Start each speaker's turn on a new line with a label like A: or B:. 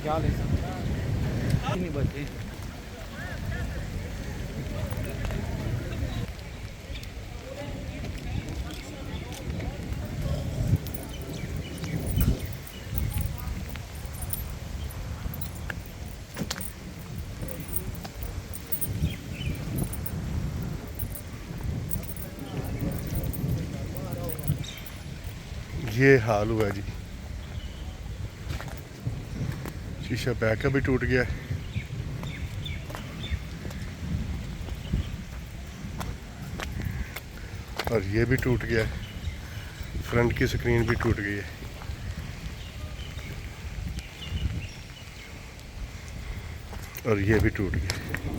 A: क्या ले सकता नहीं बचे।
B: ये हाल हुआ जी। शीशा बैक का भी टूट गया है और ये भी टूट गया है। फ्रंट की स्क्रीन भी टूट गई है और ये भी टूट गया।